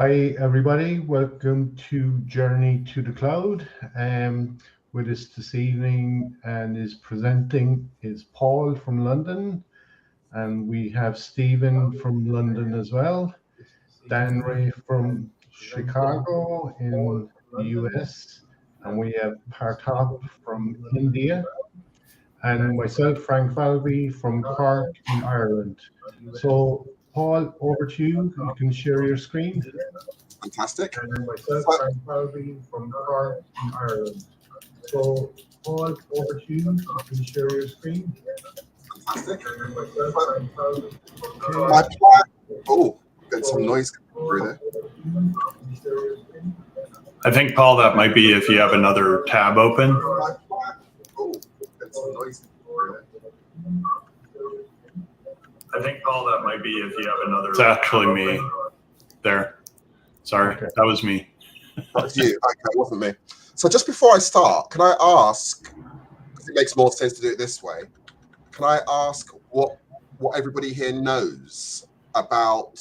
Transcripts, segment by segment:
Hi, everybody. Welcome to Journey to the Cloud. With us this evening and is presenting is Paul from London, and we have Stephen from London as well, Dan Ray from Chicago in the US, and we have Partop from India, and myself, Frank Falvey from Cork in Ireland. So, Paul, over to you. You can share your screen. Fantastic. And myself, Frank Falvey from Cork in Ireland. So, Paul, over to you. You can share your screen. Fantastic. And myself, Frank Falvey from My Cork. plan. Oh, got some noise coming through there. I think, Paul, that might be if you have another tab open. My plan. Oh, got some noise coming through I think, Paul, that might be if you have another. It's actually me. There. Sorry, Okay. that was me. there. That's you. Okay, it wasn't me. So just before I start, can I ask, because it makes more sense to do it this way, can I ask what everybody here knows about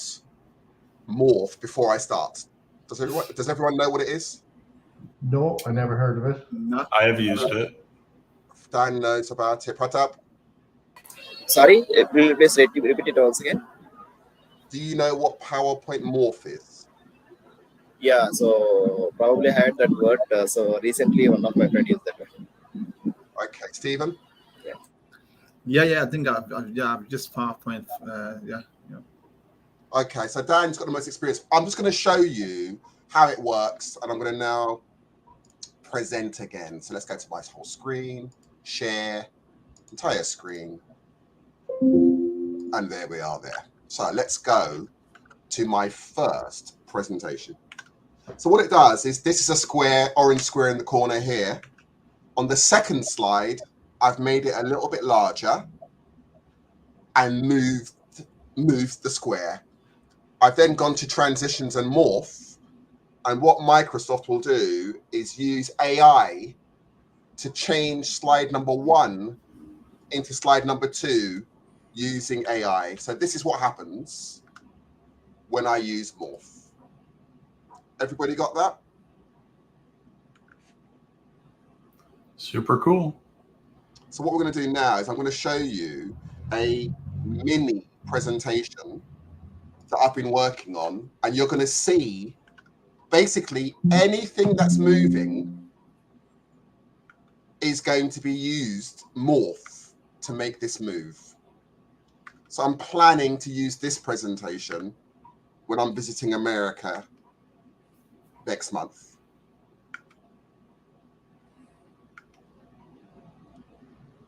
Morph before I start? Does everyone know what it is? No, I never heard of it. I have used it. Dan knows about it. Pratap, Sorry, please repeat it once again. do you know what PowerPoint Morph is? Yeah, so probably heard that word. So recently, one of my friends used that word. Okay, Stephen? Yeah. I think I've just PowerPoint. Yeah. Okay, so Dan's got the most experience. I'm just going to show you how it works, and I'm going to now present again. So let's go to my whole screen, share, entire screen, and there we are there. So let's go to my first presentation. So what it does is this is a square, orange square in the corner here. On the second slide, I've made it a little bit larger and moved the square. I've then gone to transitions and morph. And what Microsoft will do is use AI to change slide number 1 into slide number 2 using AI. So this is what happens when I use morph. Everybody got that? Super cool. So what we're going to do now is I'm going to show you a mini presentation that I've been working on, and you're going to see basically anything that's moving is going to be used morph to make this move. So I'm planning to use this presentation when I'm visiting America next month.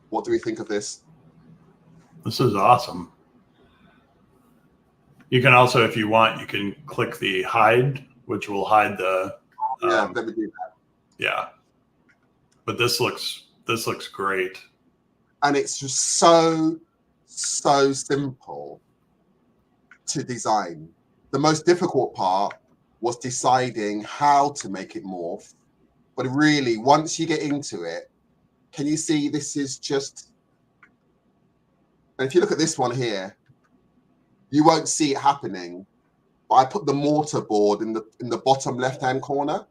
What do we think of this? This is awesome. You can also, if you want, you can click the hide, which will hide the. Yeah, let me do that. Yeah, but this looks great. And it's just so simple to design. The most difficult part was deciding how to make it morph. But really, once you get into it, can you see this is just, and if you look at this one here, you won't see it happening. But I put the mortar board in the bottom left-hand corner.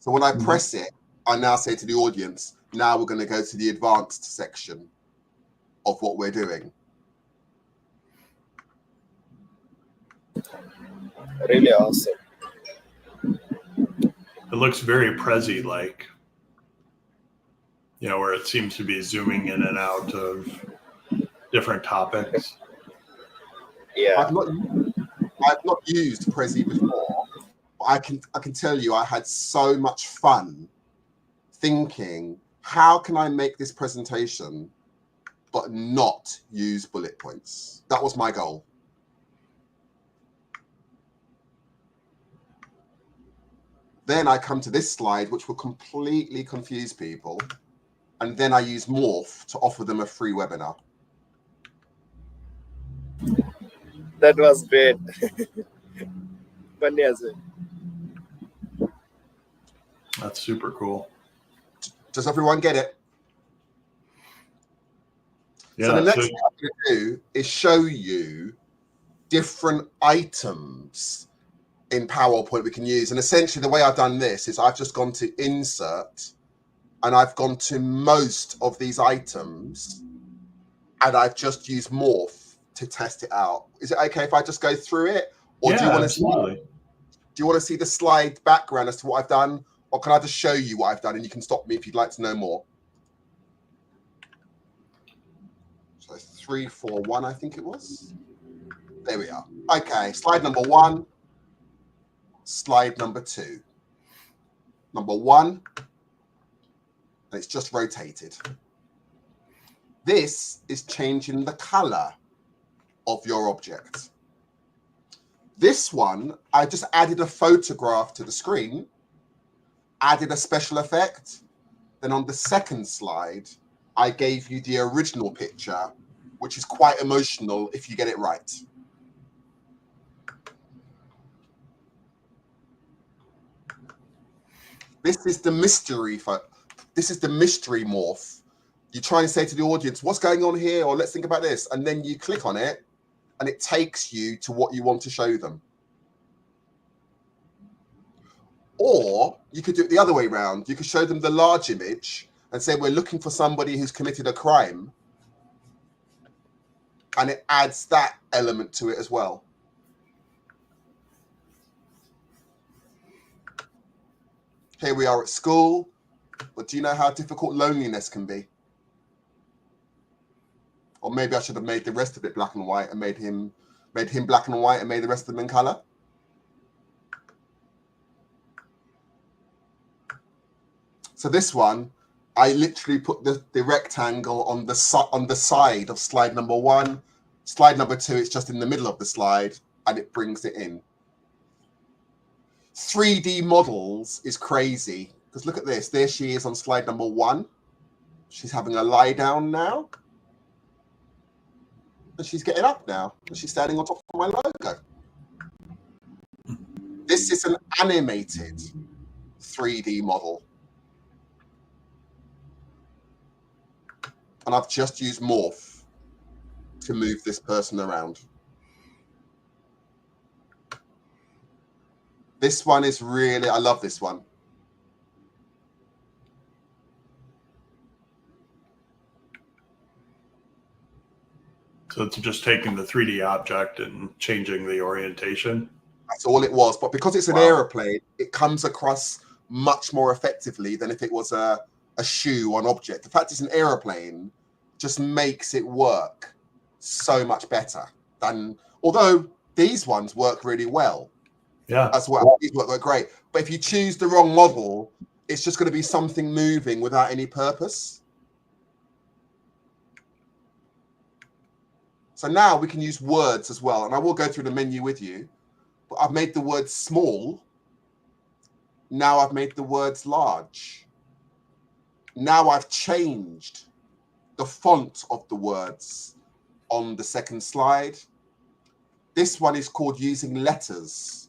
So when I press it, I now say to the audience, now we're going to go to the advanced section of what we're doing. Really awesome. It looks very Prezi-like, where it seems to be zooming in and out of different topics. Yeah. I've not used Prezi before, but I can tell you I had so much fun thinking, how can I make this presentation but not use bullet points? That was my goal. Then I come to this slide, which will completely confuse people. And then I use Morph to offer them a free webinar. That was great. Funny as well. That's super cool. Does everyone get it? Yeah, so the next thing I'm going to do is show you different items in PowerPoint we can use. And essentially the way I've done this is I've just gone to insert and I've gone to most of these items and I've just used morph to test it out. Is it okay if I just go through it? Or Yeah, do you want absolutely. to see the slide background as to what I've done? Or can I just show you what I've done and you can stop me if you'd like to know more? So 3, 4, 1, I think it was. There we are. Okay, slide number 1. Slide number 2. Number 1, and it's just rotated. This is changing the color of your object. This one, I just added a photograph to the screen, added a special effect. Then on the second slide, I gave you the original picture, which is quite emotional if you get it right. This is the mystery. This is the mystery morph. You try and say to the audience, what's going on here? Or let's think about this. And then you click on it and it takes you to what you want to show them. Or you could do it the other way around. You could show them the large image and say, we're looking for somebody who's committed a crime. And it adds that element to it as well. Here we are at school, but do you know how difficult loneliness can be? Or maybe I should have made the rest of it black and white and made him black and white and made the rest of them in color. So this one, I literally put the rectangle on the side of slide number 1. Slide number 2, it's just in the middle of the slide and it brings it in. 3D models is crazy because look at this. There she is on slide number 1. She's having a lie down now. And she's getting up now. And she's standing on top of my logo. This is an animated 3D model. And I've just used morph to move this person around. This one is really, I love this one. So it's just taking the 3D object and changing the orientation. That's all it was. But because it's an aeroplane, it comes across much more effectively than if it was a shoe or an object. The fact it's an aeroplane just makes it work so much better than, although these ones work really well. Yeah, as well. These work great. But if you choose the wrong model, it's just going to be something moving without any purpose. So now we can use words as well. And I will go through the menu with you. But I've made the words small. Now I've made the words large. Now I've changed the font of the words on the second slide. This one is called using letters.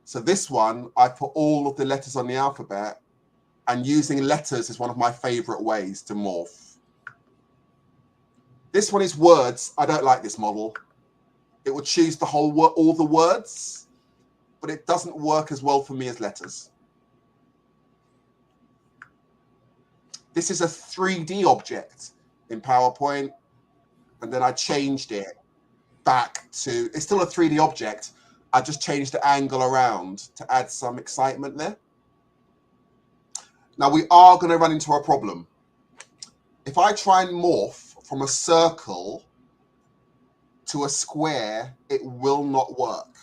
So this one, I put all of the letters on the alphabet, and using letters is one of my favorite ways to morph. This one is words. I don't like this model. It would choose the whole all the words, but it doesn't work as well for me as letters. This is a 3D object in PowerPoint, and then I changed it back to, it's still a 3D object. I just changed the angle around to add some excitement there. Now we are going to run into a problem. If I try and morph from a circle to a square, it will not work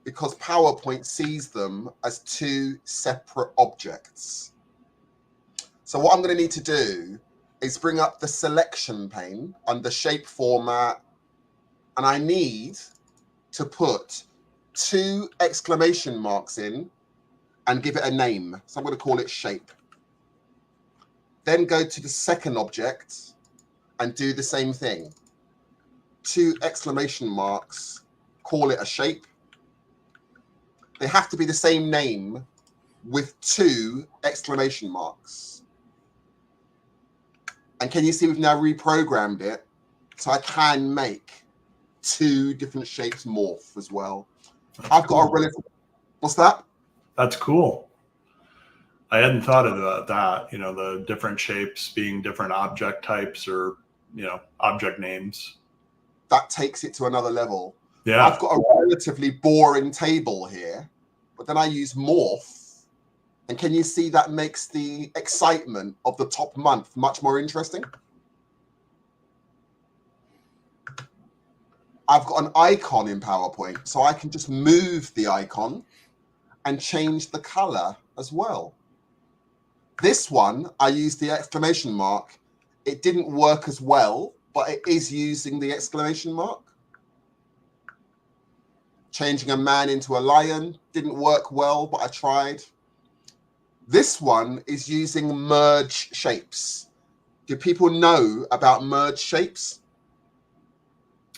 because PowerPoint sees them as 2 separate objects. So what I'm going to need to do is bring up the selection pane under shape format, and I need to put 2 exclamation marks in and give it a name. So I'm going to call it shape. Then go to the second object and do the same thing. 2 exclamation marks, call it a shape. They have to be the same name with 2 exclamation marks. And can you see we've now reprogrammed it so I can make 2 different shapes morph as well. I've got a relative. What's that? That's cool. I hadn't thought about that. You know, the different shapes being different object types or, you know, object names. That takes it to another level. Yeah. I've got a relatively boring table here, but then I use morph. And can you see that makes the excitement of the top month much more interesting? I've got an icon in PowerPoint, so I can just move the icon and change the color as well. This one, I used the exclamation mark. It didn't work as well, but it is using the exclamation mark. Changing a man into a lion didn't work well, but I tried. This one is using merge shapes. Do people know about merge shapes?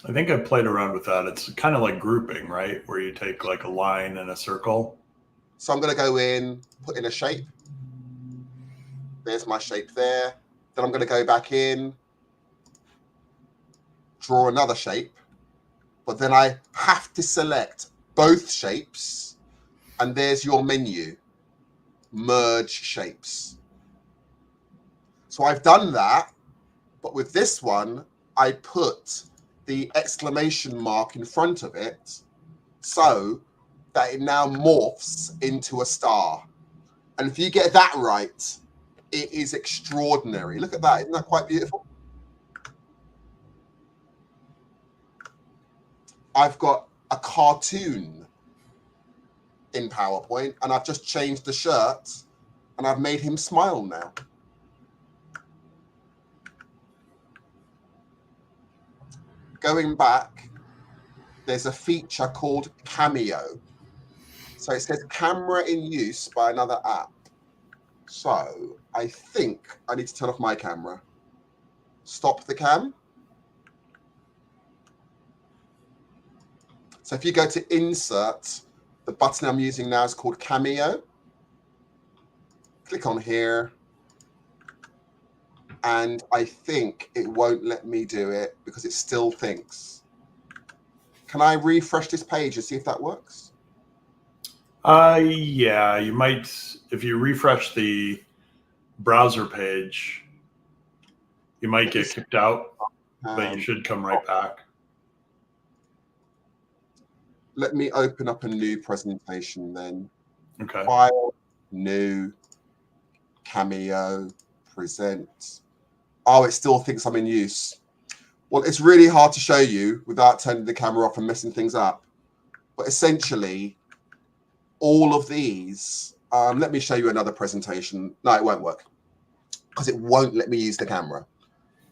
I think I've played around with that. It's kind of like grouping, right? Where you take like a line and a circle. So I'm going to go in, put in a shape. There's my shape there. Then I'm going to go back in, draw another shape. But then I have to select both shapes. And there's your menu, merge shapes. So I've done that. But with this one, I put the exclamation mark in front of it so that it now morphs into a star. And if you get that right, it is extraordinary. Look at that. Isn't that quite beautiful? I've got a cartoon in PowerPoint, and I've just changed the shirt, and I've made him smile now. Going back, there's a feature called Cameo. So it says camera in use by another app. So I think I need to turn off my camera. Stop the cam. So if you go to insert, the button I'm using now is called Cameo. Click on here. And I think it won't let me do it because it still thinks. Can I refresh this page and see if that works? Yeah, you might, if you refresh the browser page, you might get kicked out, but you should come right back. Let me open up a new presentation then. Okay. File, new, Cameo, present. Oh, it still thinks I'm in use. Well, it's really hard to show you without turning the camera off and messing things up. But essentially, all of these, let me show you another presentation. No, it won't work because it won't let me use the camera.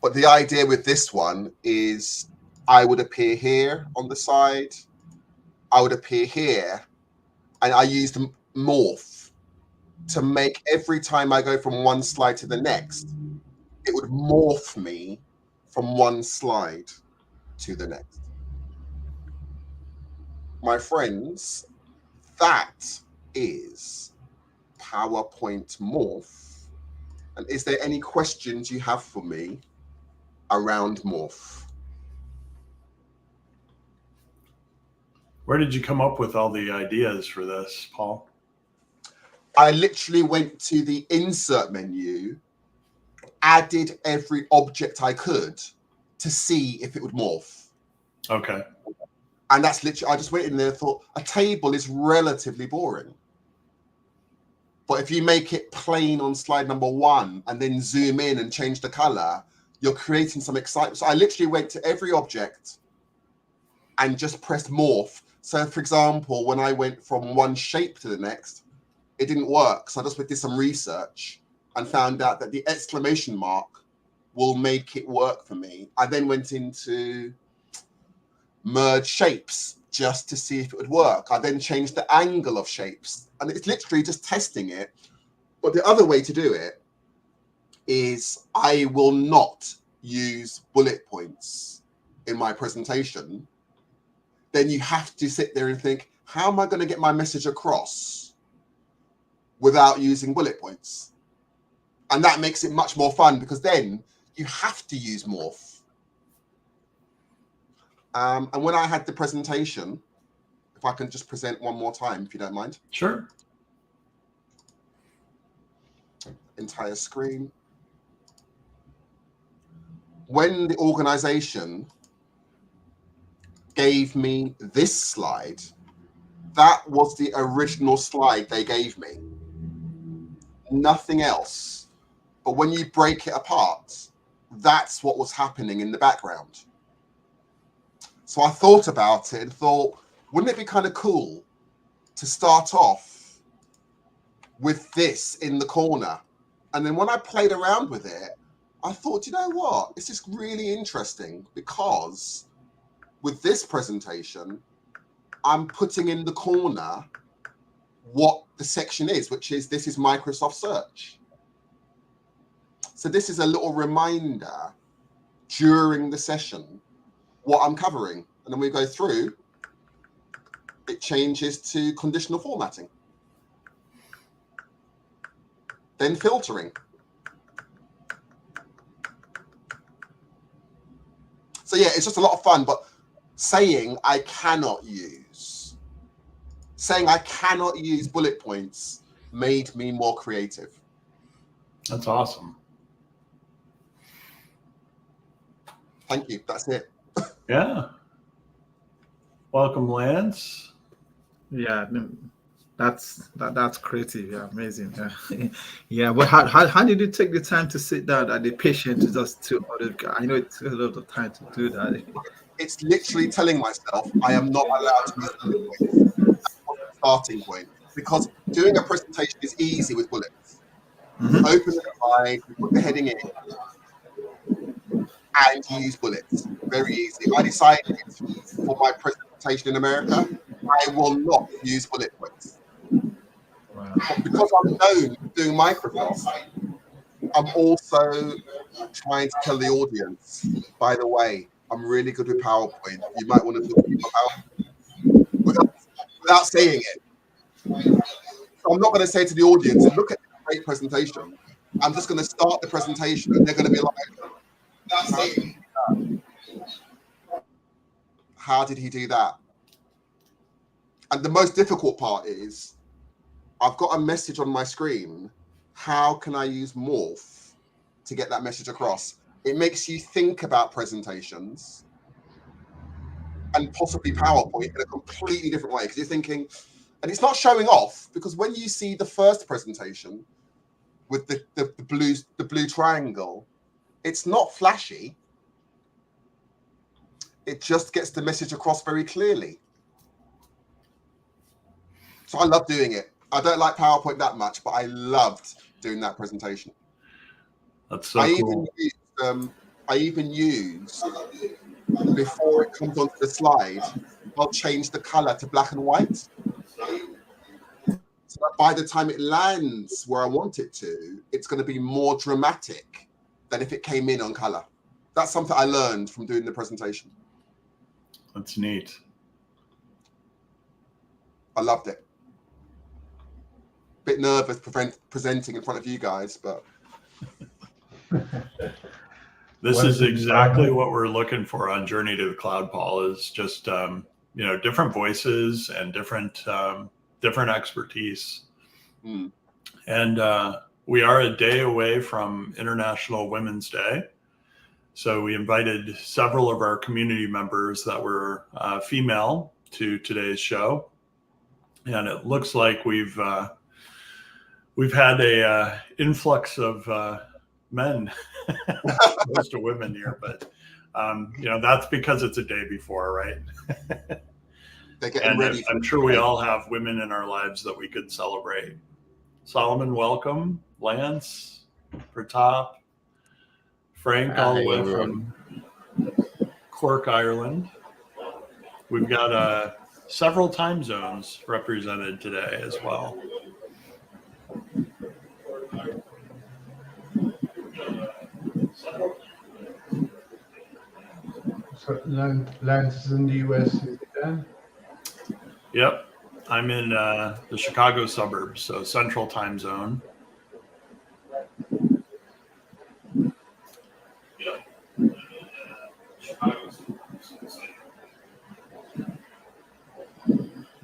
But the idea with this one is I would appear here on the side. I would appear here, and I used morph to make every time I go from one slide to the next, it would morph me from one slide to the next. My friends, that is PowerPoint Morph. And is there any questions you have for me around Morph? Where did you come up with all the ideas for this, Paul? I literally went to the insert menu, added every object I could to see if it would morph. Okay. And that's literally, I just went in there and thought, a table is relatively boring. But if you make it plain on slide number 1 and then zoom in and change the color, you're creating some excitement. So I literally went to every object and just pressed morph. So for example, when I went from one shape to the next, it didn't work. So I just did some research and found out that the exclamation mark will make it work for me. I then went into merge shapes just to see if it would work. I then changed the angle of shapes, and it's literally just testing it. But the other way to do it is I will not use bullet points in my presentation. Then you have to sit there and think, how am I going to get my message across without using bullet points? And that makes it much more fun because then you have to use morph. And when I had the presentation, if I can just present one more time, if you don't mind. Sure. Entire screen. When the organization gave me this slide, that was the original slide they gave me. Nothing else. But when you break it apart, that's what was happening in the background. So I thought about it and thought, wouldn't it be kind of cool to start off with this in the corner? And then when I played around with it, I thought, you know what? This is really interesting, because with this presentation, I'm putting in the corner what the section is, which is, this is Microsoft Search. So this is a little reminder during the session what I'm covering. And then we go through, it changes to conditional formatting. Then filtering. So yeah, it's just a lot of fun, but saying I cannot use bullet points made me more creative. That's awesome. Thank you. That's it. Yeah. Welcome, Lance. Yeah, no, that's creative. Yeah, amazing. Yeah, yeah. But how did you take the time to sit down and the patient to just to other? I know it took a lot of time to do that. It's literally telling myself I am not allowed to use bullet points. That's the starting point. Because doing a presentation is easy with bullets. Mhm. Open the slide, put the heading in, and you use bullets. Very easy. I decided for my presentation in America, I will not use bullet points. Wow. But because I'm known doing microphones, I'm also trying to tell the audience, by the way, I'm really good with PowerPoint. You might want to look at my PowerPoint without saying it. So I'm not going to say to the audience, look at this great presentation. I'm just going to start the presentation and they're going to be like, how did he do that? And the most difficult part is, I've got a message on my screen. How can I use Morph to get that message across? It makes you think about presentations and possibly PowerPoint in a completely different way, because you're thinking, and it's not showing off, because when you see the first presentation with the blue triangle, it's not flashy. It just gets the message across very clearly. So I love doing it. I don't like PowerPoint that much, but I loved doing that presentation. That's so cool. I even use, before it comes onto the slide, I'll change the color to black and white. So that by the time it lands where I want it to, it's going to be more dramatic than if it came in on color. That's something I learned from doing the presentation. That's neat. I loved it. Bit nervous presenting in front of you guys, but This is exactly what we're looking for on Journey to the Cloud, Paul, is just, different voices and different expertise. Mm. And we are a day away from International Women's Day. So we invited several of our community members that were female to today's show. And it looks like we've had a influx of men, opposed to women here, but that's because it's a day before, right? they're getting And ready. I'm sure we all have women in our lives that we could celebrate. Solomon, welcome. Lance, Pratap, Frank, all the way from Cork, Ireland. We've got several time zones represented today as well. So Lance is in the US. Dan? Yep. I'm in the Chicago suburbs, so central time zone.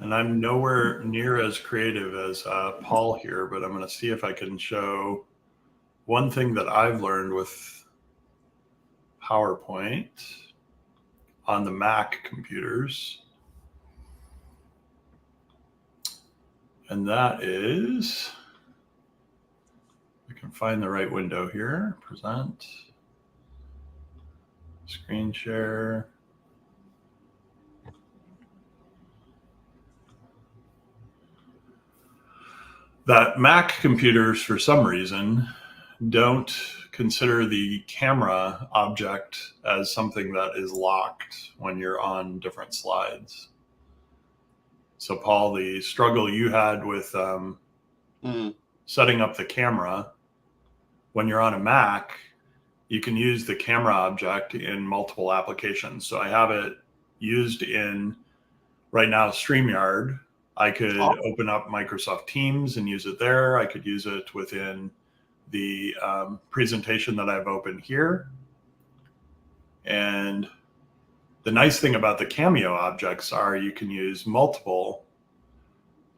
And I'm nowhere near as creative as Paul here, but I'm going to see if I can show one thing that I've learned with PowerPoint on the Mac computers. And that is, I can find the right window here, present, screen share. That Mac computers, for some reason, don't consider the camera object as something that is locked when you're on different slides. So, Paul, the struggle you had with setting up the camera, when you're on a Mac, you can use the camera object in multiple applications. So I have it used in, right now, StreamYard. I could open up Microsoft Teams and use it there. I could use it within the presentation that I've opened here. And the nice thing about the Cameo objects are you can use multiple.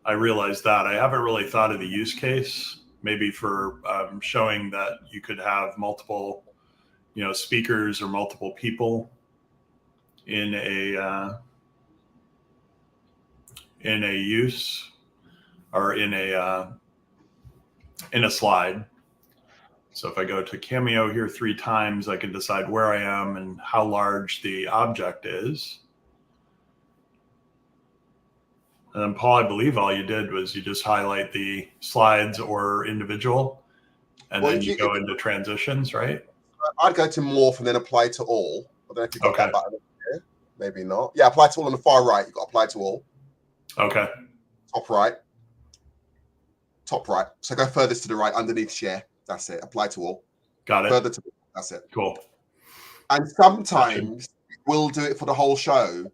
I realized that. I haven't really thought of the use case, maybe for showing that you could have multiple, speakers or multiple people in a use or in a slide. So if I go to Cameo here 3 times, I can decide where I am and how large the object is. And then, Paul, I believe all you did was you just highlight the slides or individual, and then you go into transitions, right? I'd go to morph and then apply to all. I don't know if you've got that button here. Maybe not. Yeah, apply to all on the far right. You've got apply to all. Okay. Top right. Top right. So go furthest to the right underneath share. That's it. Apply to all. Got it. Further to that's it. Cool. And sometimes we'll do it for the whole show.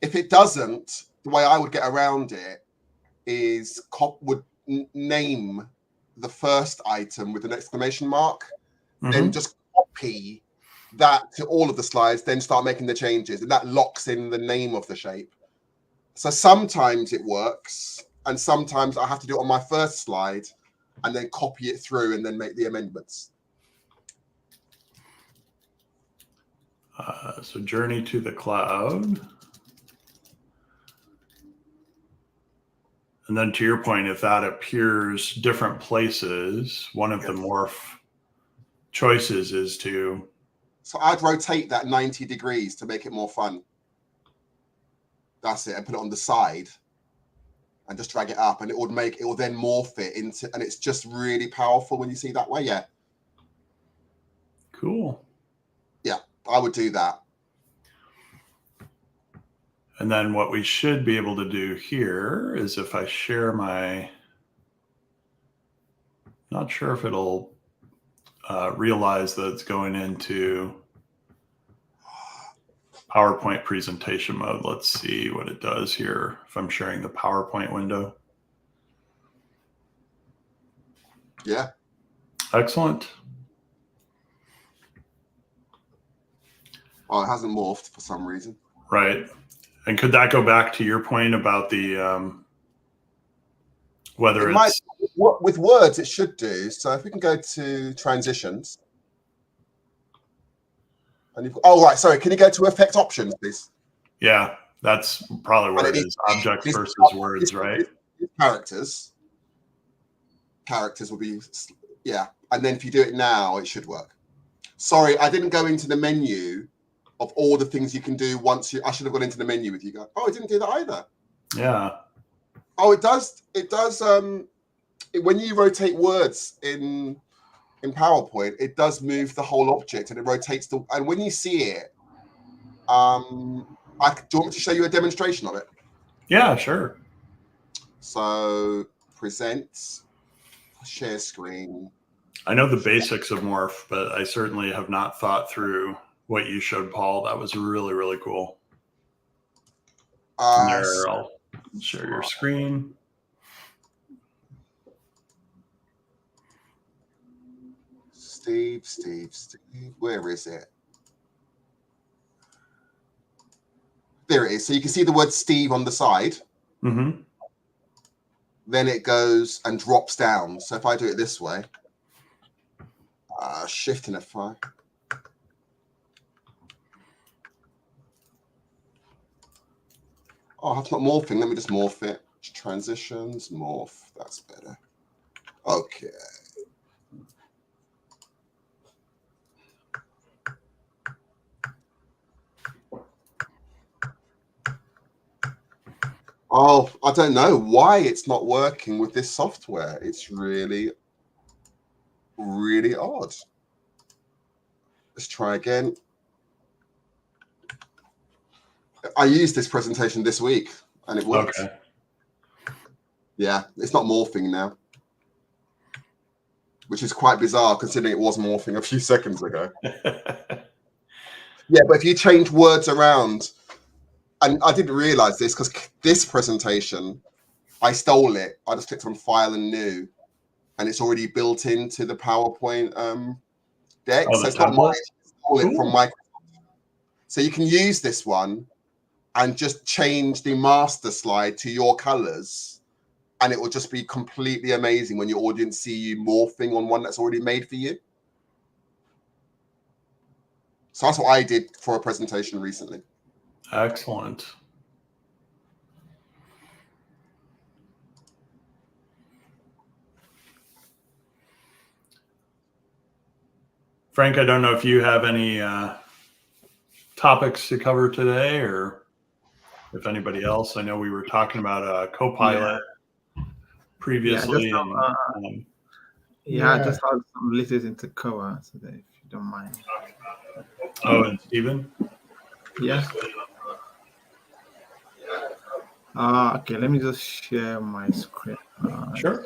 If it doesn't, the way I would get around it is would name the first item with an exclamation mark, then just copy that to all of the slides, then start making the changes, and that locks in the name of the shape. So sometimes it works, and sometimes I have to do it on my first slide and then copy it through and then make the amendments. So journey to the cloud. And then to your point, if that appears different places, one of the morph choices is to... So I'd rotate that 90 degrees to make it more fun. That's it. And put it on the side and just drag it up, and it will then morph it into, and it's just really powerful when you see that way. Yeah. Cool. Yeah, I would do that. And then what we should be able to do here is if I share my, not sure if it'll realize that it's going into PowerPoint presentation mode. Let's see what it does here if I'm sharing the PowerPoint window. Yeah. Excellent. Oh, it hasn't morphed for some reason. Right. And could that go back to your point about the whether it's with words it should do. So if we can go to transitions. And right, sorry, can you go to effect options, please? Yeah, that's probably where it is. Object versus words, right? Characters will be, yeah. And then if you do it now, it should work. Sorry, I didn't go into the menu of all the things you can do once I should have gone into the menu with you guys. Oh, I didn't do that either. Yeah. Oh, it does. When you rotate words in PowerPoint, it does move the whole object, and it rotates and when you see it, do you want me to show you a demonstration of it? Yeah, sure. So present, share screen. I know the basics of morph, but I certainly have not thought through what you showed, Paul. That was really, really cool. There, I'll share your screen. Steve, where is it? There it is. So you can see the word Steve on the side. Mm-hmm. then it goes and drops down. So if I do it this way, Shift and F5. Oh, that's not morphing. Let me just morph it. Transitions, morph. That's better. Okay. Oh, I don't know why it's not working with this software. It's really, really odd. Let's try again. I used this presentation this week and it works. Okay. Yeah, it's not morphing now, which is quite bizarre considering it was morphing a few seconds ago. Yeah, but if you change words around, and I didn't realize this because this presentation, I stole it. I just clicked on File and New, and it's already built into the PowerPoint deck. Oh, So it's not mine. I stole it from Cool. Microsoft. So you can use this one and just change the master slide to your colors, and it will just be completely amazing when your audience see you morphing on one that's already made for you. So that's what I did for a presentation recently. Excellent. Frank, I don't know if you have any topics to cover today, or if anybody else. I know we were talking about Copilot previously. I just had some related into Koa today, if you don't mind. Oh, and Stephen? Yeah. Okay, let me just share my screen. Sure.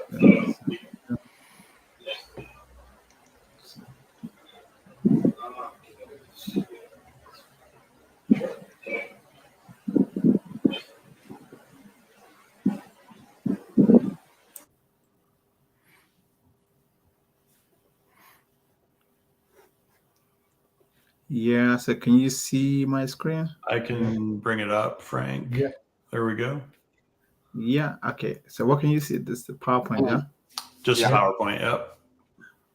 Yeah, so can you see my screen? I can bring it up, Frank. Yeah. There we go. Yeah, okay. So what can you see? This is the PowerPoint, yeah? Just PowerPoint, yep.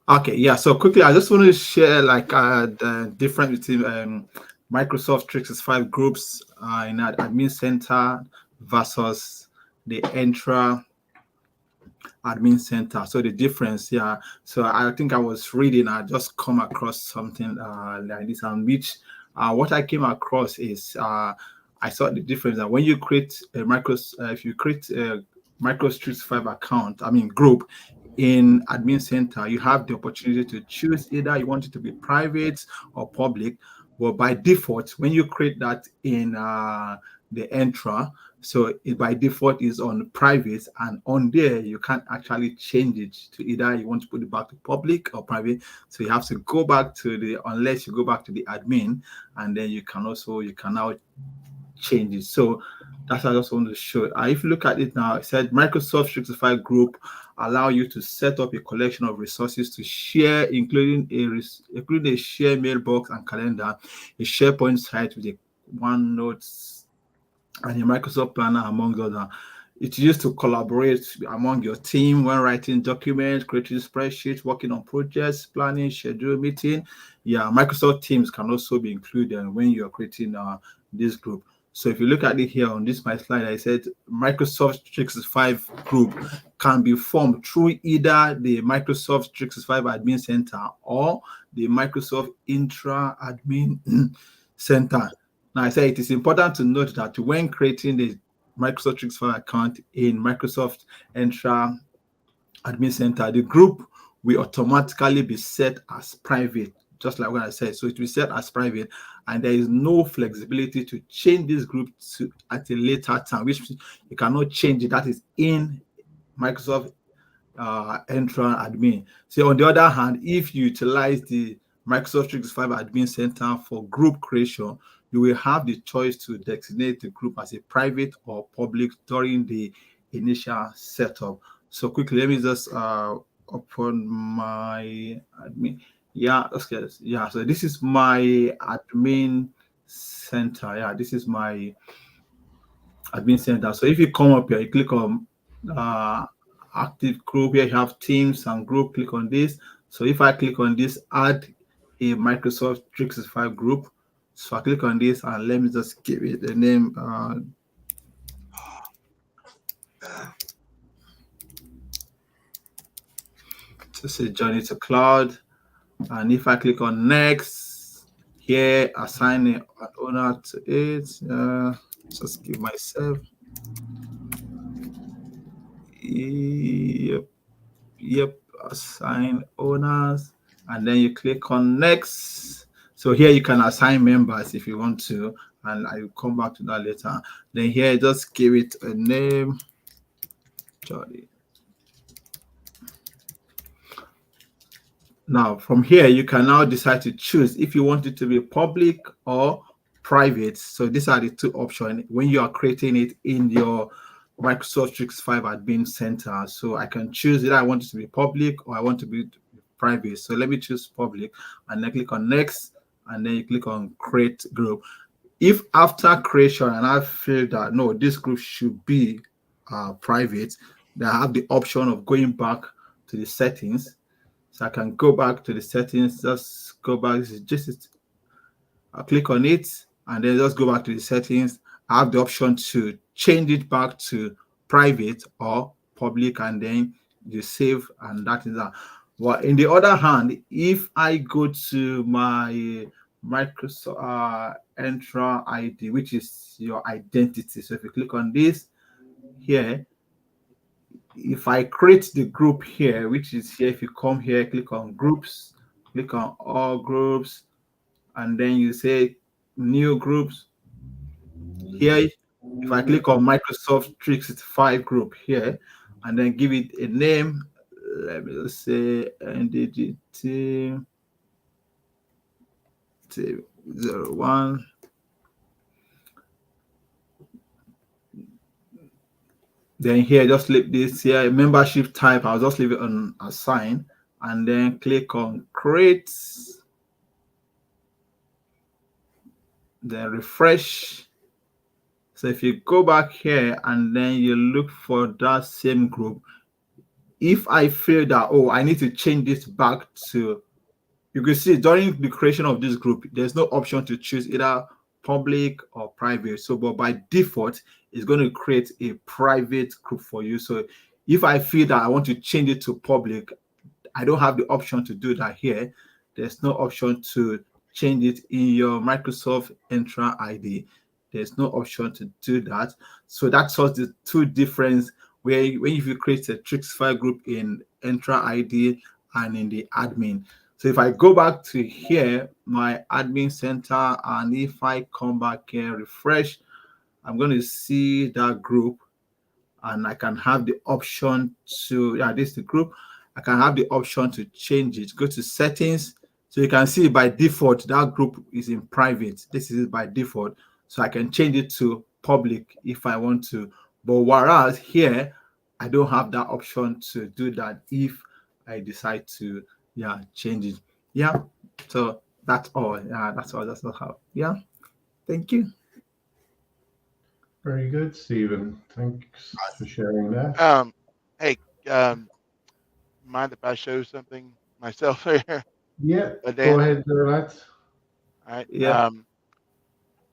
Okay, yeah. So quickly, I just want to share like the difference between Microsoft 365 groups in that admin center versus the Entra admin center. So the difference, yeah. So I think I was reading, I just come across something like this, and which what I came across is I saw the difference that when you create a if you create a Microsoft 365 account, group in admin center, you have the opportunity to choose either you want it to be private or public. But by default, when you create that in the Entra, so it by default is on private, and on there you can't actually change it to either you want to put it back to public or private. So you have to go back to unless you go back to the admin, and then you can now change it. So that's what I just want to show. If you look at it now, it said Microsoft 365 group allow you to set up a collection of resources to share, including a share mailbox and calendar, a SharePoint site with a OneNote and a Microsoft Planner, among others. It's used to collaborate among your team when writing documents, creating spreadsheets, working on projects, planning, schedule, meeting. Yeah, Microsoft Teams can also be included when you're creating this group. So if you look at it here on my slide, I said Microsoft 365 group can be formed through either the Microsoft 365 Admin Center or the Microsoft Entra Admin Center. Now, I say it is important to note that when creating the Microsoft 365 account in Microsoft Entra Admin Center, the group will automatically be set as private, just like what I said. So it will be set as private, and there is no flexibility to change this group at a later time, which you cannot change it. That is in Microsoft Entra Admin. So on the other hand, if you utilize the Microsoft 365 Admin Center for group creation, you will have the choice to designate the group as a private or public during the initial setup. So quickly, let me just open my admin. Yeah, okay. Yeah, so this is my admin center. Yeah, this is my admin center. So if you come up here, you click on active group. Here you have teams and group. Click on this. So if I click on this, add a Microsoft 365 group. So I click on this and let me just give it the name. To say journey to cloud. And if I click on next, here assign an owner to it. Just give myself. Yep, assign owners, and then you click on next. So here you can assign members if you want to, and I will come back to that later. Then here, just give it a name, Jolly. Now from here, you can now decide to choose if you want it to be public or private. So these are the two options when you are creating it in your Microsoft 365 Admin Center. So I can choose either I want it to be public or I want to be private. So let me choose public, and then click on next, and then you click on create group. If after creation and I feel that no, this group should be private, then I have the option of going back to the settings. So I can go back to the settings, just go back. I'll click on it and then just go back to the settings. I have the option to change it back to private or public, and then you save, and that is that. Well, in the other hand, if I go to my Microsoft Entra ID, which is your identity. So if you click on this here, if I create the group here, which is here, if you come here, click on groups, click on all groups, and then you say new groups. Here, if I click on Microsoft 365 group here, and then give it a name, let me just say NDGT 01. Then here, just leave this here, membership type. I'll just leave it on assign, and then click on create. Then refresh. So if you go back here and then you look for that same group, if I feel that, oh, I need to change this back to, you can see during the creation of this group, there's no option to choose either public or private. So, but by default, it's going to create a private group for you. So if I feel that I want to change it to public, I don't have the option to do that here. There's no option to change it in your Microsoft Entra ID. There's no option to do that. So that's what the two difference where when you create a 365 group in Entra ID and in the admin. So if I go back to here, my admin center, and if I come back here, refresh, I'm going to see that group, and I can have the option to, this is the group. I can have the option to change it. Go to settings. So you can see by default, that group is in private. This is by default. So I can change it to public if I want to. But whereas here, I don't have that option to do that if I decide to, change it. Yeah. So that's all. That's all. That's all how. Yeah. Thank you. Very good, Stephen. Thanks for sharing that. Hey, mind if I show something myself here? Yeah, go ahead, lads. All right. Yeah.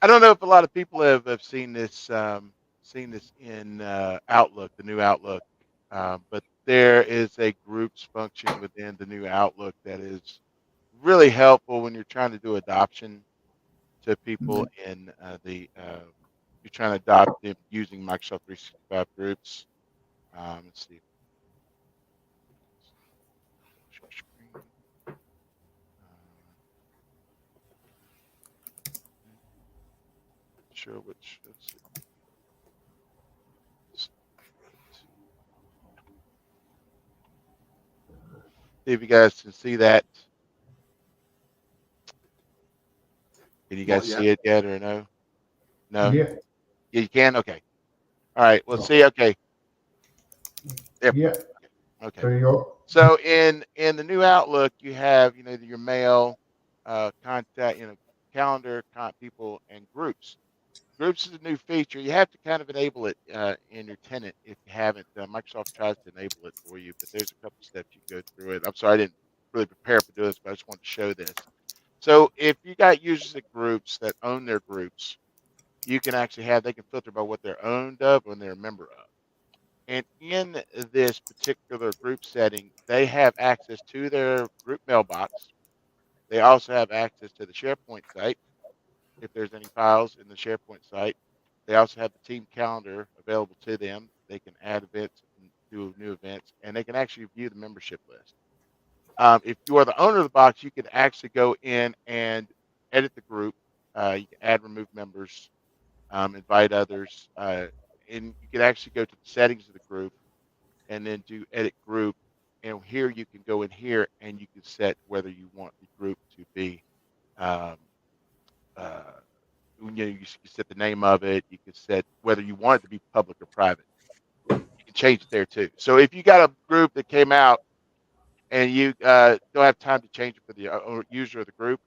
I don't know if a lot of people have seen this in Outlook, the new Outlook, but there is a groups function within the new Outlook that is really helpful when you're trying to do adoption to people in you're trying to adopt them using Microsoft 365 groups. Let's see. Sure which. Let's see. See if you guys can see that. Can you guys see it yet or no? No? Yeah. You can? Okay. All right. Well, see. Okay. There. Yeah. Okay. There you go. So in the new Outlook, you have, your mail, contact, calendar, people, and groups. Groups is a new feature. You have to kind of enable it in your tenant if you haven't. Microsoft tries to enable it for you, but there's a couple steps you can go through it. I'm sorry, I didn't really prepare for this, but I just wanted to show this. So if you got users at groups that own their groups, you can actually they can filter by what they're owned of and they're a member of. And in this particular group setting, they have access to their group mailbox. They also have access to the SharePoint site if there's any files in the SharePoint site. They also have the team calendar available to them. They can add events and do new events, and they can actually view the membership list. If you are the owner of the box, you can actually go in and edit the group. You can add, remove members, invite others, and you can actually go to the settings of the group and then do edit group. And here you can go in here and you can set whether you want the group to be, you can set the name of it. You can set whether you want it to be public or private. You can change it there too. So if you got a group that came out and you don't have time to change it for the user of the group,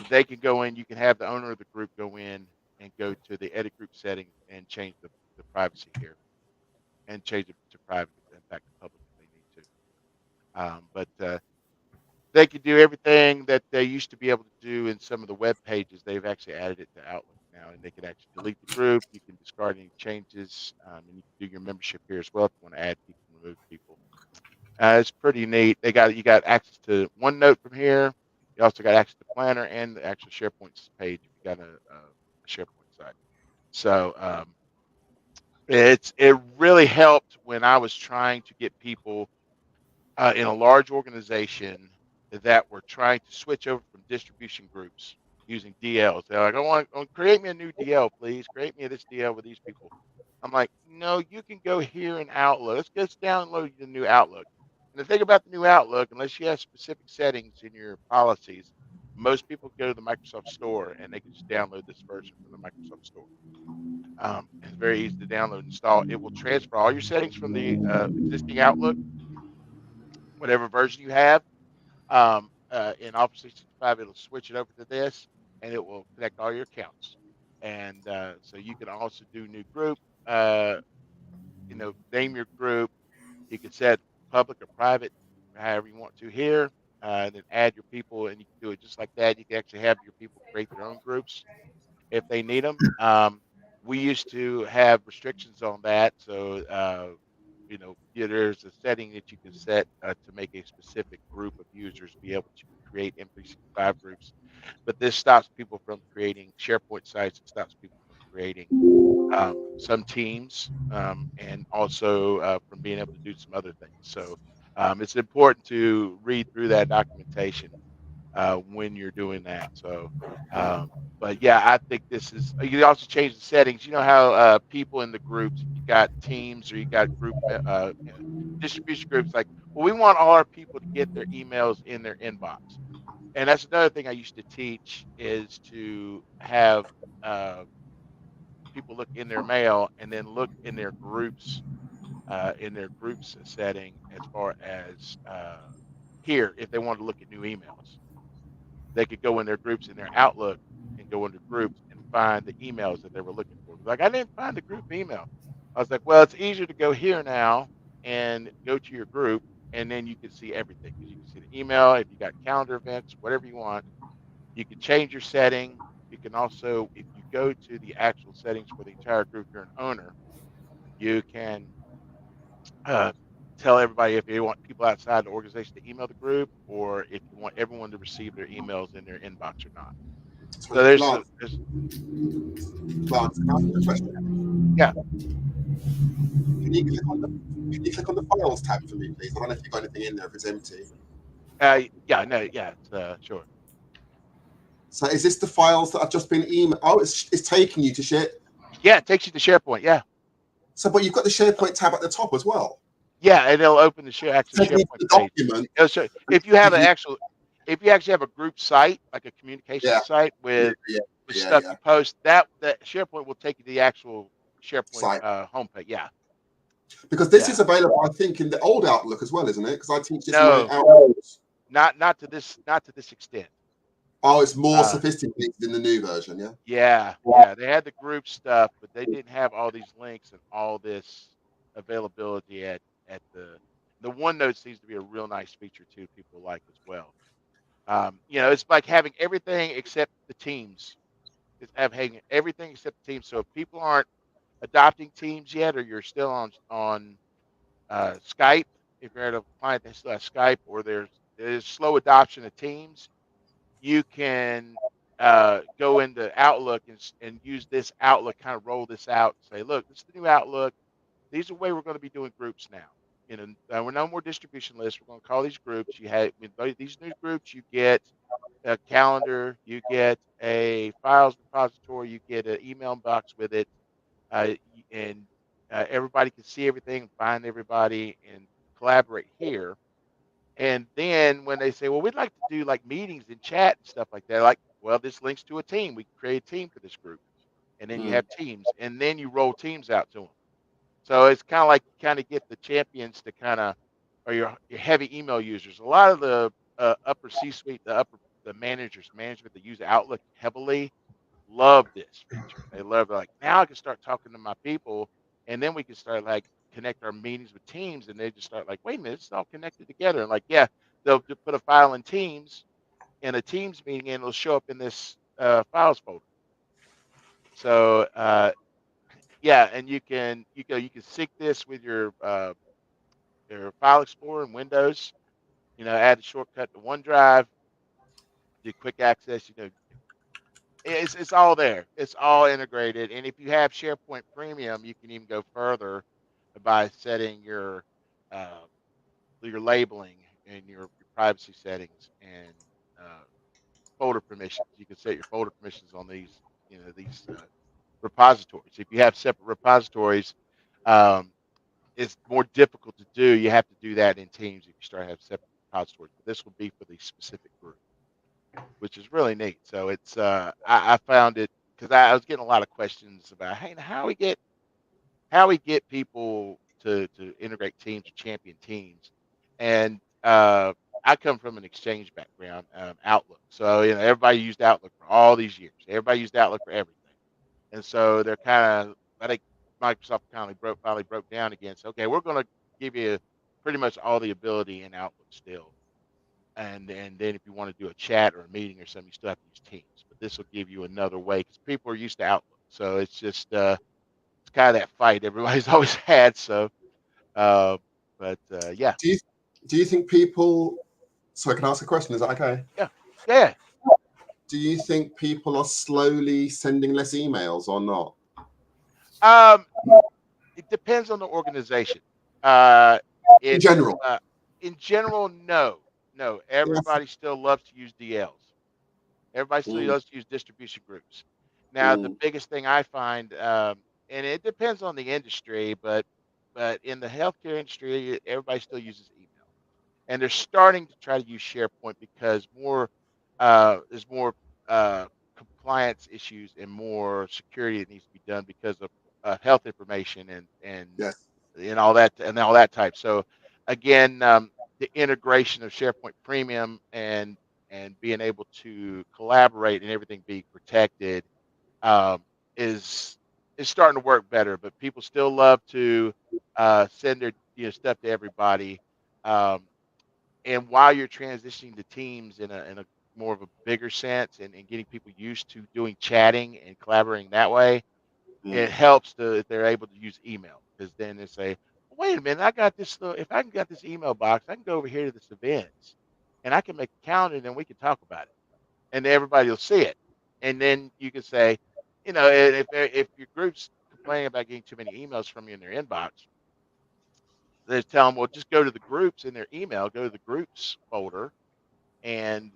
they can go in. You can have the owner of the group go in and go to the edit group settings and change the privacy here and change it to private and back to public if they need to. But they can do everything that they used to be able to do in some of the web pages. They've actually added it to Outlook now, and they can actually delete the group. You can discard any changes, and you can do your membership here as well if you want to add people and remove people. It's pretty neat. You got access to OneNote from here. You also got access to Planner and the actual SharePoint page if you got a SharePoint site. So it really helped when I was trying to get people in a large organization that were trying to switch over from distribution groups using DLs. They're like, I want create me a new DL, please. Create me this DL with these people. I'm like, no, you can go here in Outlook. Let's download the new Outlook. And the thing about the new Outlook, unless you have specific settings in your policies, most people go to the Microsoft Store and they can just download this version from the Microsoft Store. It's very easy to download and install. It will transfer all your settings from the existing Outlook, whatever version you have. In Office 365, it'll switch it over to this, and it will connect all your accounts. And so you can also do new group, name your group. You can set public or private, however you want to here, and then add your people, and you can do it just like that. You can actually have your people create their own groups if they need them. We used to have restrictions on that, so there's a setting that you can set to make a specific group of users be able to create M365 groups. But this stops people from creating SharePoint sites. It stops people from creating some teams and also from being able to do some other things. So it's important to read through that documentation when you're doing that. So, but yeah, I think this is, you can also change the settings. You know how people in the groups, you got teams or you got group distribution groups, like, well, we want all our people to get their emails in their inbox. And that's another thing I used to teach is to have people look in their mail and then look in their groups setting as far as here, if they want to look at new emails. They could go in their groups in their Outlook and go into groups and find the emails that they were looking for. Like, I didn't find the group email. I was like, well, it's easier to go here now and go to your group, and then you can see everything. You can see the email, if you got calendar events, whatever you want. You can change your setting. You can also, if you go to the actual settings for the entire group, you're an owner, you can tell everybody if you want people outside the organization to email the group, or if you want everyone to receive their emails in their inbox or not. So there's Lance, can I ask you a question? Yeah. Can you click on the files tab for me, please? I don't know if you've got anything in there if it's empty. Sure. So is this the files that have just been emailed? Oh, it's taking you to share. Yeah, it takes you to SharePoint. Yeah. So, but you've got the SharePoint tab at the top as well. Yeah, and it'll open the actual SharePoint document. page. So if you have if you actually have a group site, like a communication site with stuff you post, that SharePoint will take you to the actual SharePoint homepage. Yeah. Because this is available, I think, in the old Outlook as well, isn't it? Because I teach this no, in Outlook. not to this extent. Oh, it's more Uh, sophisticated in the new version, yeah. Yeah. They had the group stuff, but they didn't have all these links and all this availability at the OneNote seems to be a real nice feature too. People like as well. It's like having everything except the teams. It's having everything except the teams. So if people aren't adopting teams yet, or you're still on Skype, if you're at a client that still has Skype, or there's slow adoption of teams, you can go into Outlook and use this Outlook, kind of roll this out and say, look, this is the new Outlook. These are the way we're going to be doing groups now. We're no more distribution lists. We're going to call these groups. You have with these new groups, you get a calendar, you get a files repository, you get an email box with it, and everybody can see everything, find everybody, and collaborate here. And then when they say, well, we'd like to do like meetings and chat and stuff like that, like, well, this links to a team. We can create a team for this group. And then you have teams, and then you roll teams out to them. So it's kind of like you kind of get the champions to kind of, or your heavy email users. A lot of the upper C-suite, the management that use Outlook heavily, love this feature. They love like now I can start talking to my people, and then we can start like connect our meetings with teams, and they just start like, wait a minute, it's all connected together. And like, yeah, they'll just put a file in Teams in a Teams meeting, and it'll show up in this files folder. So yeah, and you can sync this with your File Explorer in Windows. Add a shortcut to OneDrive, do quick access. It's all there. It's all integrated. And if you have SharePoint Premium, you can even go further by setting your labeling and your privacy settings and folder permissions. You can set your folder permissions on these repositories. If you have separate repositories, um, it's more difficult to do. You have to do that in Teams if you start to have separate repositories. But this will be for the specific group, which is really neat. So it's I found it because I was getting a lot of questions about, hey, how we get people to integrate teams or champion teams, and I come from an exchange background, Outlook. So everybody used Outlook for all these years. Everybody used Outlook for everything, and so they're kind of, I think Microsoft finally broke down against, okay, we're going to give you pretty much all the ability in Outlook still. And then if you want to do a chat or a meeting or something, you still have to use Teams. But this will give you another way because people are used to Outlook. So it's just it's kind of that fight everybody's always had. So, yeah, Do you think people? So I can ask a question. Is that okay? yeah. Do you think people are slowly sending less emails or not? It depends on the organization. In general, In general, no. Everybody still loves to use DLs. Everybody still loves to use distribution groups. Now, the biggest thing I find, and it depends on the industry, but in the healthcare industry, everybody still uses email, and they're starting to try to use SharePoint because there's more compliance issues and more security that needs to be done because of health information and yes. and all that type. So again, the integration of SharePoint Premium and being able to collaborate and everything being protected um, is starting to work better. But people still love to send their stuff to everybody. Um, and while you're transitioning to Teams in a more of a bigger sense and getting people used to doing chatting and collaborating that way, it helps if they're able to use email, because then they say, wait a minute, I got this. If I can get this email box, I can go over here to this events, and I can make a calendar, and then we can talk about it, and everybody will see it, and then you can say, if your group's complaining about getting too many emails from you in their inbox, they tell them, well, just go to the groups in their email, go to the groups folder, and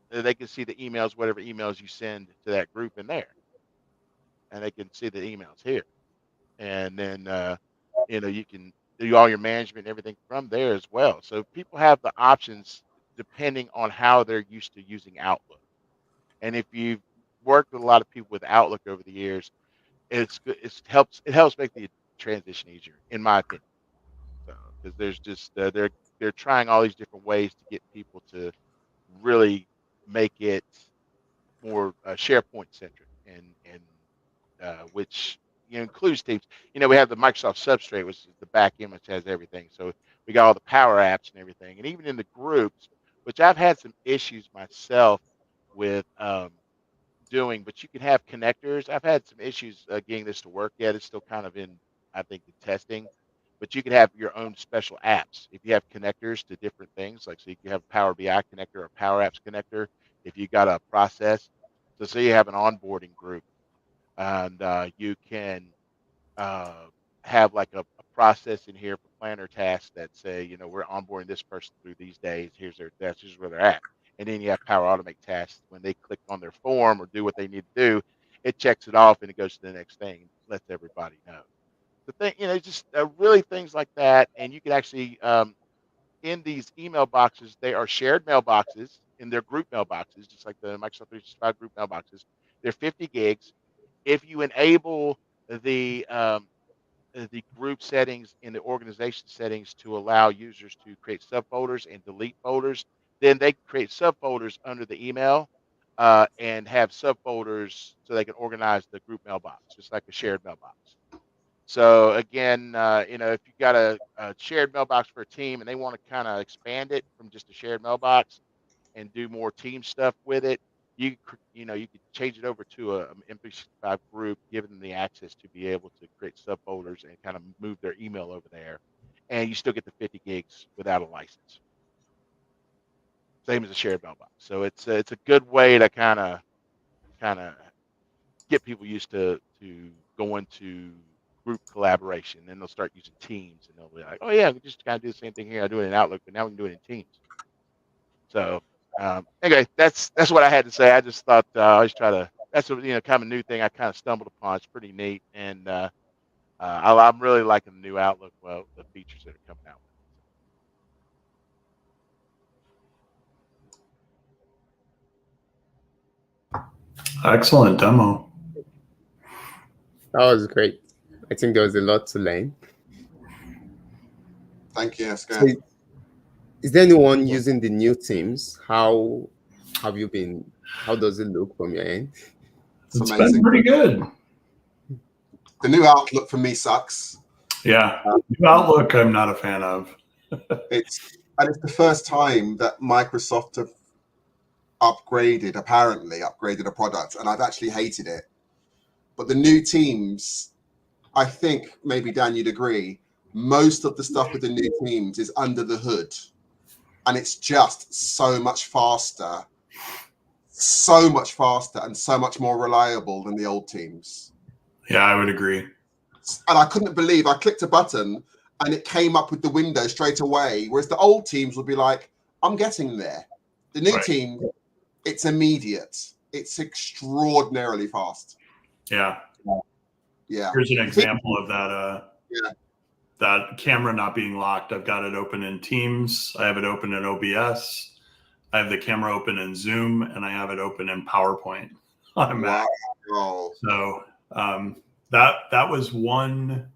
they can see the emails, whatever emails you send to that group in there, and they can see the emails here. And then you can do all your management and everything from there as well. So people have the options depending on how they're used to using Outlook. And if you've worked with a lot of people with Outlook over the years, it helps make the transition easier, in my opinion. So because there's just they're trying all these different ways to get people to really make it more SharePoint centric, and which includes Teams. We have the Microsoft Substrate, which is the back end, which has everything. So we got all the Power Apps and everything, and even in the groups, which I've had some issues myself with doing, but you can have connectors. I've had some issues getting this to work yet. It's still kind of in, I think, the testing. But you can have your own special apps if you have connectors to different things. Like, so you can have a Power BI connector or Power Apps connector if you got a process. So say you have an onboarding group, and you can have like a process in here for planner tasks that say, we're onboarding this person through these days. Here's their tasks. Here's where they're at. And then you have Power Automate tasks. When they click on their form or do what they need to do, it checks it off and it goes to the next thing and lets everybody know. The thing, just really things like that. And you can actually, in these email boxes, they are shared mailboxes in their group mailboxes, just like the Microsoft 365 group mailboxes. They're 50 gigs. If you enable the group settings in the organization settings to allow users to create subfolders and delete folders, then they can create subfolders under the email and have subfolders so they can organize the group mailbox, just like a shared mailbox. So again, if you've got a shared mailbox for a team and they want to kind of expand it from just a shared mailbox and do more team stuff with it, you could change it over to a M365 group, giving them the access to be able to create subfolders and kind of move their email over there, and you still get the 50 gigs without a license. Same as a shared mailbox. So it's a good way to kind of get people used to going to group collaboration. Then they'll start using Teams, and they'll be like, "Oh yeah, we just kind of do the same thing here. I do it in Outlook, but now we can do it in Teams." So anyway, that's what I had to say. I just thought I always try to. That's a kind of a new thing I kind of stumbled upon. It's pretty neat, and I'm really liking the new Outlook. Well, the features that are coming out. Excellent demo. That was great. I think there was a lot to learn. Thank you. That's So good. is there anyone using the new Teams? How have you been? How does it look from your end? It's It's amazing. been pretty good. The new Outlook for me sucks. Yeah. New Outlook, I'm not a fan of. It's the first time that Microsoft have apparently upgraded a product, and I've actually hated it. But the new Teams, I think maybe Dan, you'd agree, most of the stuff with the new Teams is under the hood, and it's just so much faster and so much more reliable than the old Teams. Yeah, I would agree. And I couldn't believe I clicked a button and it came up with the window straight away, whereas the old Teams would be like, I'm getting there. The new Right. Team, it's immediate. It's extraordinarily fast. Yeah. Yeah. Here's an example of that. Yeah. That camera not being locked. I've got it open in Teams. I have it open in OBS. I have the camera open in Zoom, and I have it open in PowerPoint on a Mac. Wow. So that was one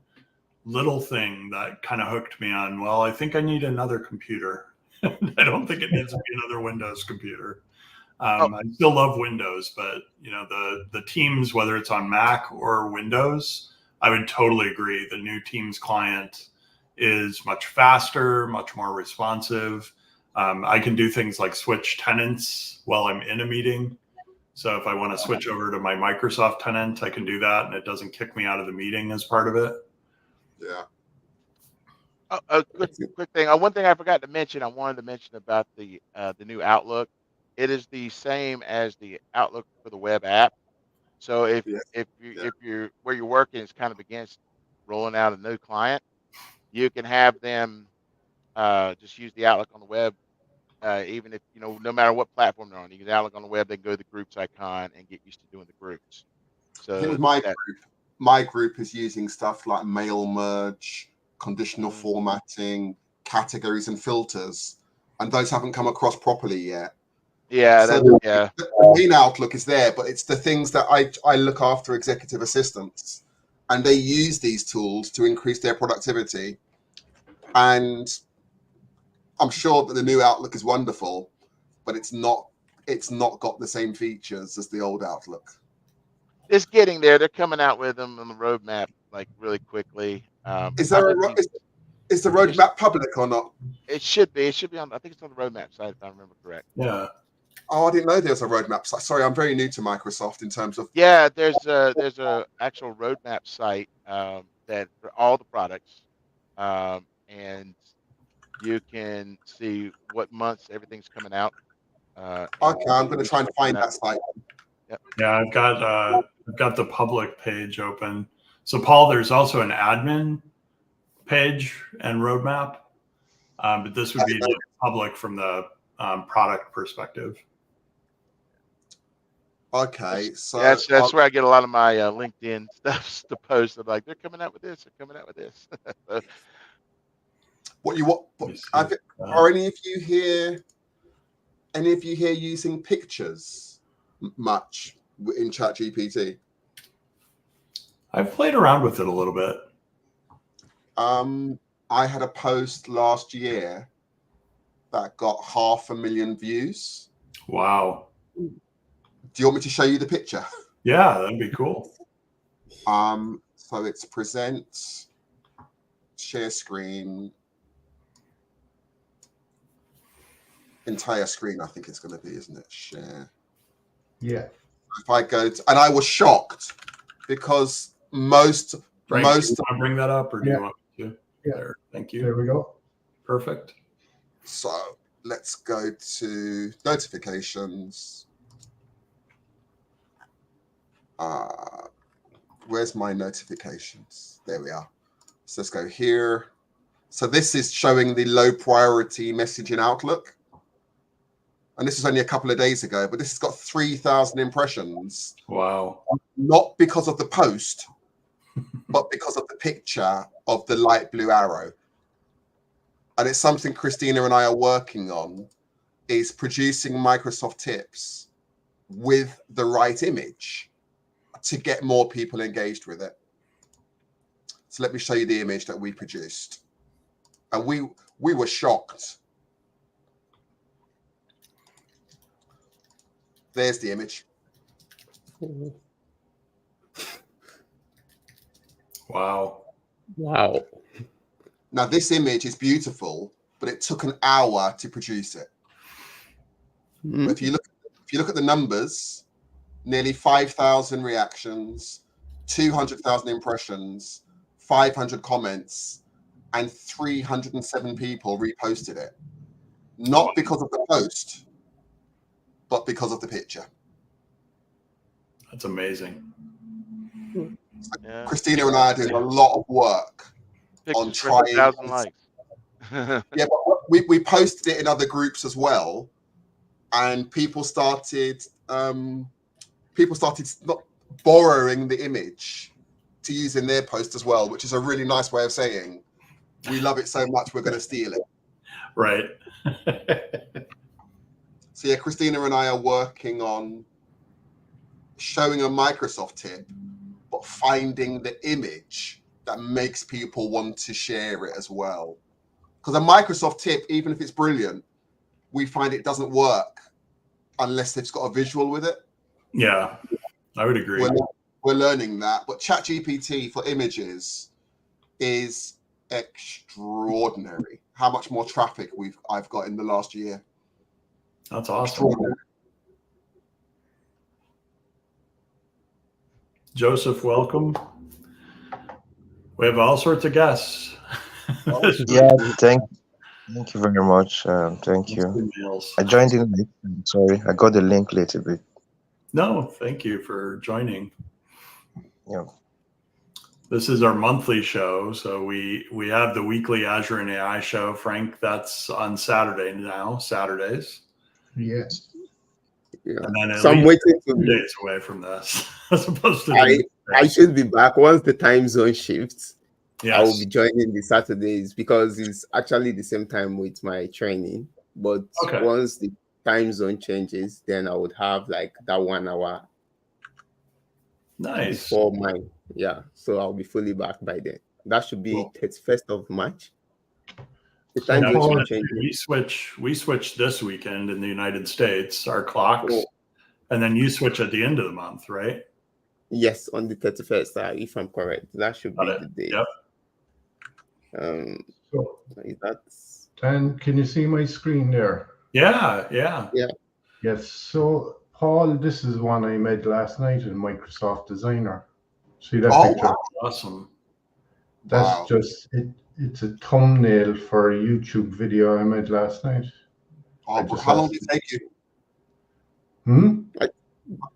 little thing that kind of hooked me on. Well, I think I need another computer. I don't think it needs to be another Windows computer. I still love Windows, but the Teams, whether it's on Mac or Windows, I would totally agree. The new Teams client is much faster, much more responsive. I can do things like switch tenants while I'm in a meeting. So if I want to switch over to my Microsoft tenant, I can do that, and it doesn't kick me out of the meeting as part of it. Yeah. A quick thing. One thing I forgot to mention. I wanted to mention about the new Outlook. It is the same as the Outlook for the web app. So if you're where you're working is kind of against rolling out a new client, you can have them just use the Outlook on the web. Even if no matter what platform they're on, you can Outlook on the web. They go to the groups icon and get used to doing the groups. So I think with my group is using stuff like mail merge, conditional formatting, categories, and filters, and those haven't come across properly yet. Yeah, so the main Outlook is there, but it's the things that I look after executive assistants, and they use these tools to increase their productivity. And I'm sure that the new Outlook is wonderful, but it's not it's not got the same features as the old Outlook. It's getting there. They're coming out with them on the roadmap like really quickly. Is there is the roadmap public or not? It should be. It should be on. I think it's on the roadmap side, if I remember correct. Yeah. Oh, I didn't know there was a roadmap. Sorry, I'm very new to Microsoft in terms of. Yeah, there's a actual roadmap site that for all the products, and you can see what months everything's coming out. Okay, I'm going to try and find that site. Yeah, I've got the public page open. So Paul, there's also an admin page and roadmap, but this would be the public from the product perspective. Okay, so that's where I get a lot of my LinkedIn stuff to post. I'm like, they're coming out with this. They're coming out with this. Are any of you here using pictures much in ChatGPT? I've played around with it a little bit. I had a post last year that got 500,000 views. Wow. Do you want me to show you the picture? Yeah, that'd be cool. So it's present, share screen, entire screen, I think it's going to be, isn't it? Share. Yeah. If I go to, and I was shocked because most. Frank, do you want to bring that up, or do you want me to? Yeah. There, thank you. There we go. Perfect. So let's go to notifications. Where's my notifications? There we are. So let's go here. So this is showing the low priority message in Outlook. And this is only a couple of days ago, but this has got 3,000 impressions. Wow. Not because of the post, but because of the picture of the light blue arrow. And it's something Christina and I are working on, is producing Microsoft tips with the right image to get more people engaged with it. So let me show you the image that we produced. And we were shocked. There's the image. Wow. Wow. Now this image is beautiful, but it took an hour to produce it. Mm. If you look at the numbers, nearly 5,000 reactions, 200,000 impressions, 500 comments, and 307 people reposted it. Not because of the post, but because of the picture. That's amazing. Yeah. Christina and I are doing a lot of work on Pictures for trying. 1,000 likes. Yeah, but we posted it in other groups as well, and people started not borrowing the image to use in their post as well, which is a really nice way of saying we love it so much we're going to steal it. Right. So yeah, Christina and I are working on showing a Microsoft tip, but finding the image that makes people want to share it as well. Because a Microsoft tip, even if it's brilliant, we find it doesn't work unless it's got a visual with it. Yeah, I would agree. We're learning that, but ChatGPT for images is extraordinary. How much more traffic I've got in the last year. That's awesome. Joseph, welcome. We have all sorts of guests. Yeah, thank you very much. Thank you. I joined in late. I'm sorry, I got the link late a bit. No, thank you for joining. Yeah. This is our monthly show. So we have the weekly Azure and AI show. Frank, that's on Saturday now, Saturdays. Yes. Yeah. And then So I'm waiting 2 to. days away from this. As opposed to I should be back once the time zone shifts. yes. I will be joining the Saturdays because it's actually the same time with my training. But Okay. once the time zone changes, then I would have like that 1 hour Nice. before mine. Yeah. So I'll be fully back by then. That should be Cool. 31st of March. The time Paul, zone changing. We switch this weekend in the United States, our clocks, Oh. and then you switch at the end of the month, right? Yes, on the 31st, if I'm correct. That should be Got the it. day. Yep. So, Is that Dan, can you see my screen there? Yeah. Yes. So, Paul, this is one I made last night in Microsoft Designer. See that Oh, picture? wow. Awesome. That's Wow. just it. It's a thumbnail for a YouTube video I made last night. Oh, how long did it take you?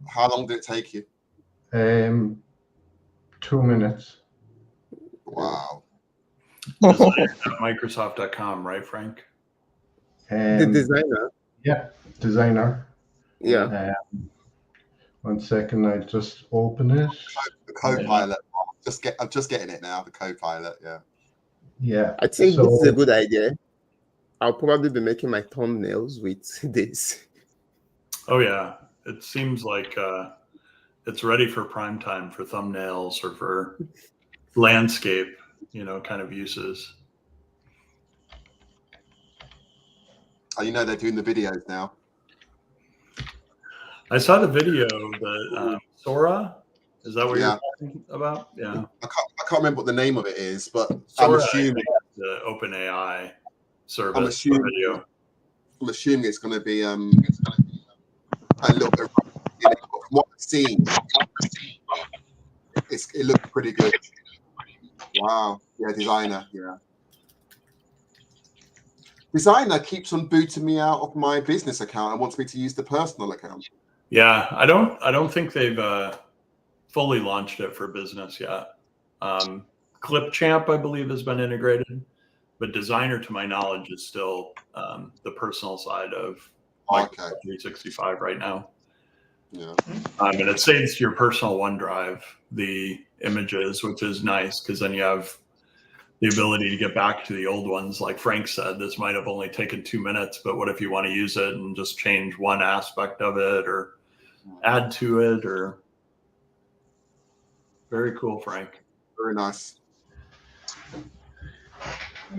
How long did it take you? 2 minutes. Wow. Microsoft.com, right, Frank? the designer? Yeah, Designer. Yeah. 1 second, I just open it. The Copilot. I'm just getting it now. The Copilot. Yeah. Yeah. I think this is a good idea. I'll probably be making my thumbnails with this. Oh yeah, it seems like it's ready for prime time for thumbnails or for landscape, kind of uses. Oh, they're doing the videos now. I saw the video that Sora. Is that what you're talking about? Yeah. I can't remember what the name of it is, but Sora, I'm assuming the OpenAI service. I'm assuming it's going to be a little bit. From what I've seen, it looks pretty good. Wow. Yeah, Designer. Yeah. Designer keeps on booting me out of my business account and wants me to use the personal account. Yeah, I don't think they've fully launched it for business yet. Clipchamp, I believe, has been integrated, but Designer, to my knowledge, is still the personal side of Microsoft 365 right now. Yeah. And it saves to your personal OneDrive the images, which is nice because then you have the ability to get back to the old ones. Like Frank said, this might have only taken 2 minutes, but what if you want to use it and just change one aspect of it or add to it? Or very cool, Frank. Very nice.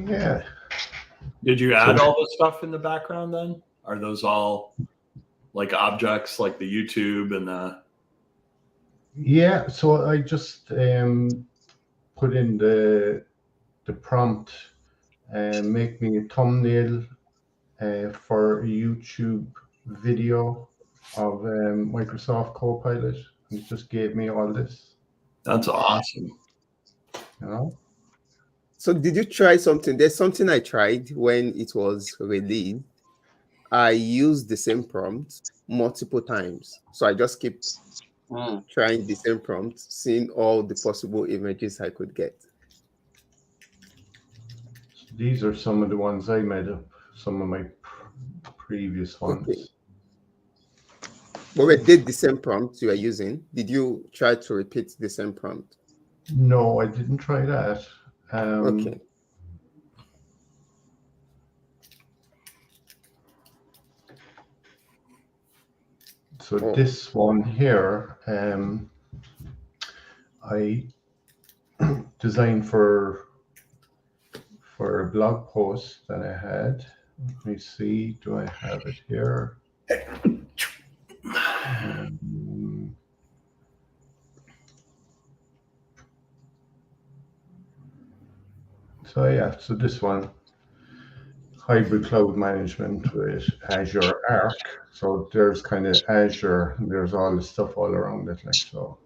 Yeah. Did you add all the stuff in the background then? Are those all like objects like the YouTube and the... Yeah, so I just put in the prompt and make me a thumbnail for a YouTube video of Microsoft Copilot. It just gave me all this. That's awesome. So did you try something? There's something I tried when it was released. I used the same prompt multiple times. So I just keep trying the same prompt, seeing all the possible images I could get. These are some of the ones I made up, some of my previous ones. Okay. But we did the same prompt you are using. Did you try to repeat the same prompt? No, I didn't try that. Okay. So this one here, I designed for a blog post that I had. Let me see, do I have it here? So yeah, so this one, hybrid cloud management with Azure Arc. So there's kind of Azure, and there's all the stuff all around it, like so.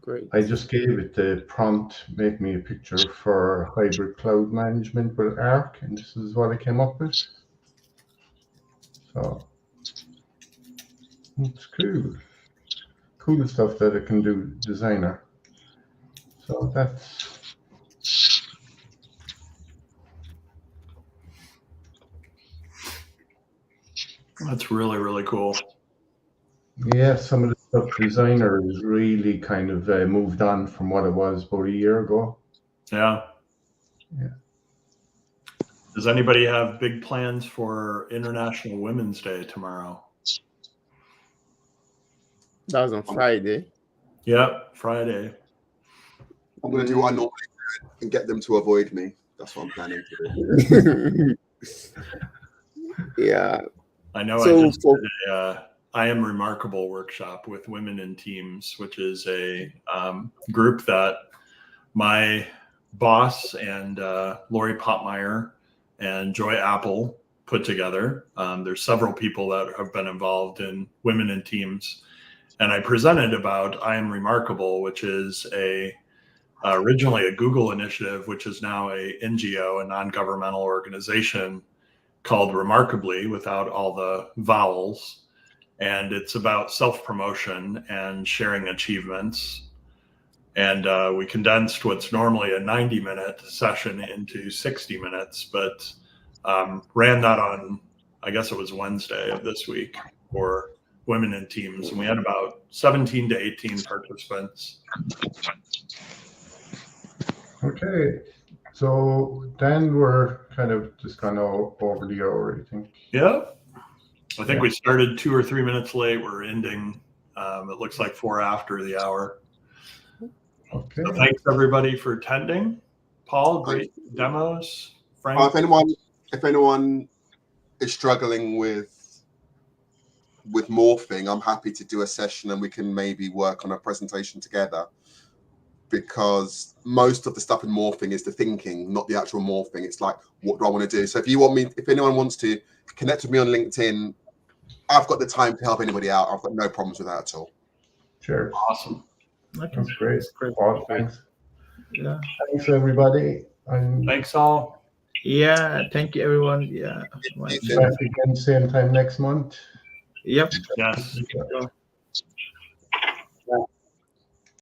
Great. I just gave it the prompt, make me a picture for hybrid cloud management with Arc, and this is what I came up with. So it's cool. Cool stuff that it can do, Designer. So that's really, really cool. Yeah, some of the stuff Designer is really kind of moved on from what it was about a year ago. Yeah. Yeah. Does anybody have big plans for International Women's Day tomorrow? That was on Friday. Yep, Friday. I'm going to do what I normally do and get them to avoid me. That's what I'm planning to do. Yeah. I know So I just for- did a I Am Remarkable workshop with Women in Teams, which is a group that my boss and Lori Popmeyer and Joy Apple put together. There's several people that have been involved in Women in Teams. And I presented about I Am Remarkable, which is originally a Google initiative, which is now a NGO, a non-governmental organization called Remarkably, without all the vowels. And it's about self-promotion and sharing achievements. And we condensed what's normally a 90-minute session into 60 minutes, but ran that on, I guess it was Wednesday of this week for Women in Teams. And we had about 17 to 18 participants. Okay. So then we're kind of just gone over the hour, I think. Yeah. I think we started 2 or 3 minutes late. We're ending, it looks like 4 after the hour. Okay. So thanks everybody for attending. Paul, great demos. Frank? If anyone is struggling with morphing, I'm happy to do a session and we can maybe work on a presentation together, because most of the stuff in morphing is the thinking, not the actual morphing. It's like, what do I want to do? So if anyone wants to connect with me on LinkedIn, I've got the time to help anybody out. I've got no problems with that at all. Sure. Awesome. That's great. Paul, thanks. Yeah. Thanks, everybody. And Thanks all. Yeah. Thank you, everyone. Yeah. You too. back again same time next month. Yep. Yes. Go.